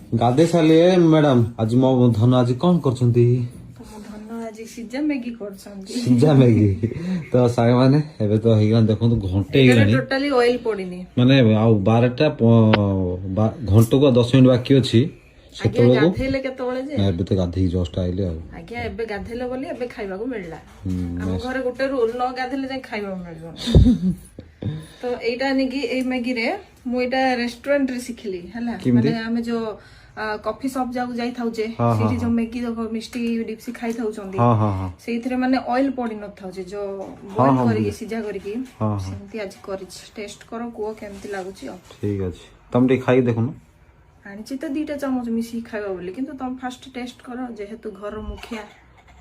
ଗାଧେଇ ସାରିଲେ ମ୍ୟାଡାମ ଆଜି ମୋ ଧନ ଆଜି କଣ କରୁଛନ୍ତି? ସିଝା ମ୍ୟାଗି କରୁଛନ୍ତି। ସିଝା ମ୍ୟାଗି ତ ସାଙ୍ଗମାନେ ଏବେ ତ ହେଇଗଲା ଦେଖନ୍ତୁ ଘଣ୍ଟେ ହେଇଗଲାଣି ଟୋଟାଲି ଅଏଲ ପଡିନି ମାନେ ଆଉ 12ଟା ଘଣ୍ଟକୁ 10 ମିନିଟ୍ ବାକି ଅଛି ସେତେବେଳକୁ ଗାଧେଇଲେ କେତେବେଳେ ଯେ ଏବେ ତ ଗାଧେଇକି ଜଷ୍ଟ ଆଇଲେ ଆଉ ଆଜ୍ଞା ଏବେ ଗାଧେଇଲେ ବୋଲି ଏବେ ଖାଇବାକୁ ମିଳିଲା ଆମ ଘରେ ଗୋଟେ ରୁଲ ନ ଗାଧେଇଲେ ଯାଇ ଖାଇବାକୁ ମିଳିବ ତ ଏଇଟା ନେଇକି ଏଇ ମ୍ୟାଗିରେ ମୁଁ ଏଇଟା ରେଷ୍ଟୁରାଣ୍ଟ ରେ ଶିଖିଲି ହେଲା ମାନେ ଆମେ ଯୋଉ କଫି ସପ୍ ଯାକୁ ଯାଇଥାଉଛେ ସେଇଠି ଯୋଉ ମ୍ୟାଗି ମିଷ୍ଟି ଡିପ୍ସି ଖାଇଥାଉଛନ୍ତି ସେଇଥିରେ ମାନେ ଅଏଲ ପଡି ନଥାଉଛି ଯୋଉ ବଏଲ କରିକି ସିଝା କରିକି ସେମିତି ଆଜି କରିଛି ଟେଷ୍ଟ କର କୁହ କେମିତି ଲାଗୁଛି ଆଉ ଠିକ ଅଛି ତମେ ଟିକେ ଖାଇକି ଦେଖୁନ ଆଣିଛି ତ 2ଟା ଚାମଚ ମିଶିକି ଖାଇବା ବୋଲି କିନ୍ତୁ ତମେ ଫାଷ୍ଟ ଟେଷ୍ଟ କର ଯେହେତୁ ଘର ମୁଖିଆ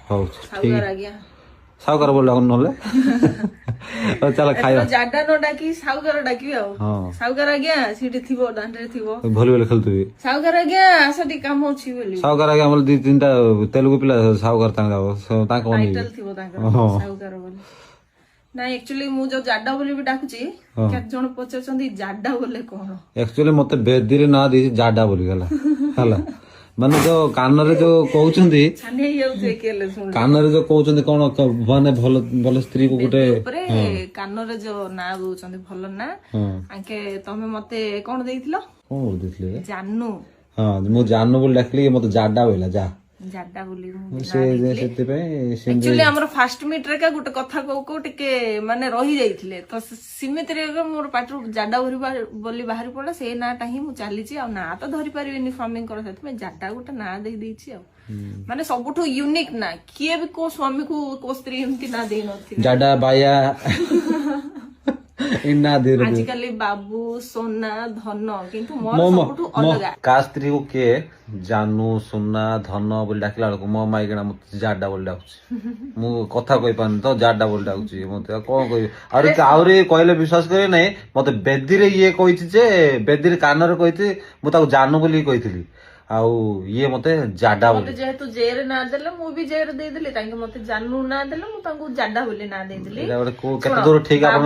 ହଉ ସାଉକାର ଆଜ୍ଞା ସାଉକାର ବୋଲି ଡାକୁନ ନହେଲେ ଚାଲ ଖାଇବା ଜାଡା ନ ଡାକି ସାଉକାର ଡାକିବି ଆଉ ସାଉକାର ଆଜ୍ଞା ସେଠି ଥିବ ଦାଣ୍ଡରେ ଥିବ ଭଲି ଭଲି ଖେଳୁଥିବି ସାଉକାର ଆଜ୍ଞା ଆସ ଟିକେ କାମ ଅଛି ବୋଲି ସାଉକାର ଆଜ୍ଞା ଆମର 2-3ଟା ତେଲୁଗୁ ପିଲା ସାଉକାର ତାଙ୍କ ଟାଇଟଲ ଥିବ ତାଙ୍କର ସାଉକାର ବୋଲି ନାଇଁ ଆକ୍ଚୁଆଲି ମୁଁ ଯୋଉ ଜାଡା ବୋଲି ବି ଡାକୁଛି କେତେ ଜଣ ପଚାରୁଛନ୍ତି ଜାଡା ବୋଲେ କଣ ଆକ୍ଚୁଆଲି ମତେ ବେଦିରେ ନାଁ ଦେଇଛି ଜାଡା ବୋଲି ହେଲା ହେଲା ମାନେ ଯୋଉ କାନରେ ଯୋଉ କହୁଛନ୍ତି କାନରେ ଯୋଉ କହୁଛନ୍ତି କଣ ମାନେ ଭଲ ଭଲ ସ୍ତ୍ରୀ କୁ ଗୋଟେ ଉପରେ କାନରେ ଯୋଉ ନାଁ ଦଉଛନ୍ତି ଭଲ ନା ଆଙ୍କେ ତମେ ମତେ କଣ ଦେଇଥିଲ କଣ ଦେଇଥିଲେ ଜାନୁ ହଁ ମୁଁ ଜାନୁ ବୋଲି ଡାକିଲି ମତେ ଜାଡା ବୋଇଲା ଜାଡା ବୋଲି ସେଥିପାଇଁ ଆମର ଫାଷ୍ଟ ମିଟ ରେ ଗୋଟେ କଥା କହୁ ଟିକେ ମାନେ ରହି ଯାଇଥିଲେ ତ ସେମିତିରେ ମୋର ପାଟିରୁ ଜାଡା ବୋଲି ବାହାରି ପଡିଲା ସେଇ ନାଁଟା ହିଁ ମୁଁ ଚାଲିଛି ଆଉ ନାଁ ତ ଧରି ପାରିବିନି ସ୍ୱାମୀଙ୍କର ସେଥିପାଇଁ ଜାଡା ଗୋଟେ ନାଁ ଦେଇଛି ଆଉ ମାନେ ସବୁଠୁ ୟୁନିକ୍ ନା କିଏ ବି କୋଉ ସ୍ୱାମୀକୁ କୋଉ ସ୍ତ୍ରୀ ଏମିତି ନାଁ ଦେଇନଥିବେ ଜାଡା ବାୟା ଆଜିକାଲି ବାବୁ সোনা ଧନ କିନ୍ତୁ ମୋର ସବୁଠୁ ଅଲଗା କା ସ୍ତ୍ରୀ କୁ କିଏ ଜାନୁ ସୁନା ଧନ ବୋଲି ଡାକିଲା ବେଳକୁ ମୋ ମାଇକିଣା ମତେ ଜାଡା ବୋଲି ଡାକୁଛି ମୁଁ କଥା କହିପାରୁନି ତ ଜାଡା ବୋଲି ଡାକୁଛି ମତେ କଣ କହିବି ଆହୁରି କହିଲେ ବିଶ୍ୱାସ କରିବେ ନାହିଁ ମତେ ବେଦିରେ ଇଏ କହିଛି ଯେ ବେଦିରେ କାନରେ କହିଛି ମୁଁ ତାକୁ ଜାନୁ ବୋଲି କହିଥିଲି ଆଉ ଇଏ ମତେ ଜାଡା ବୋଲି ଯେହେତୁ ଜେରେ ନାଁ ଦେଲେ ମୁଁ ବି ଜେରେ ଦେଇଦେଲି ତାଙ୍କେ ମତେ ଜାନୁ ନାଁ ଦେଲେ ମୁଁ ତାଙ୍କୁ ଜାଡା ବୋଲି ନାଁ ଦେଇଦେଲି କେତେ ଦୂର ଠିକ ଆପଣ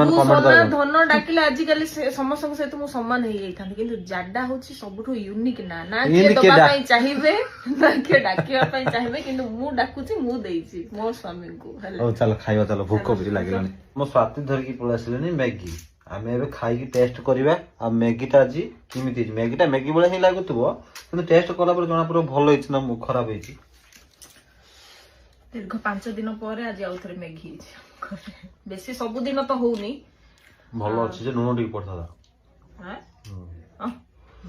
ଧନ ଡାକିଲେ ଆଜିକାଲି ସମସ୍ତଙ୍କ ସହିତ ମୁଁ ସମାନ ହେଇଯାଇଥାନ୍ତି କିନ୍ତୁ ଜାଡା ହଉଛି ସବୁଠୁ ୟୁନିକ୍ ନା ନା କିଏ ଦବା ପାଇଁ ଚାହିଁବେ ନା କିଏ ଡାକିବା ପାଇଁ ଚାହିଁବେ କିନ୍ତୁ ମୁଁ ଡାକୁଛି ମୁଁ ଦେଇଛି ମୋ ସ୍ୱାମୀଙ୍କୁ ହଉ ଚାଲ ଖାଇବା ଚାଲ ଭୋକ ବି ଲାଗିଲାଣି ମୋ ସ୍ୱାତି ଧରିକି ପଳେଇ ଆସିଲେନି ମ୍ୟାଗି ଆମେ ଏବେ ଖାଇକି ଟେଷ୍ଟ କରିବା ଆଉ ମ୍ୟାଗିଟା ଆଜି କେମିତି ହେଇଛି ମ୍ୟାଗିଟା ମ୍ୟାଗି ଭଳିଆ ହିଁ ଲାଗୁଥିବ କିନ୍ତୁ ଟେଷ୍ଟ କଲା ପରେ ଜଣା ପଡିବ ଭଲ ହେଇଛି ନା ଖରାପ ହେଇଛି ଦୀର୍ଘ 5 ଦିନ ପରେ ଆଜି ଆଉ ଥରେ ମ୍ୟାଗି ହେଇଛି ବେଶୀ ସବୁଦିନ ତ ହଉନି ଭଲ ଅଛି ଯେ ଲୁଣ ଟିକେ ପଡିଥାନ୍ତା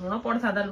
ଲୁଣ ପଡିଥାନ୍ତା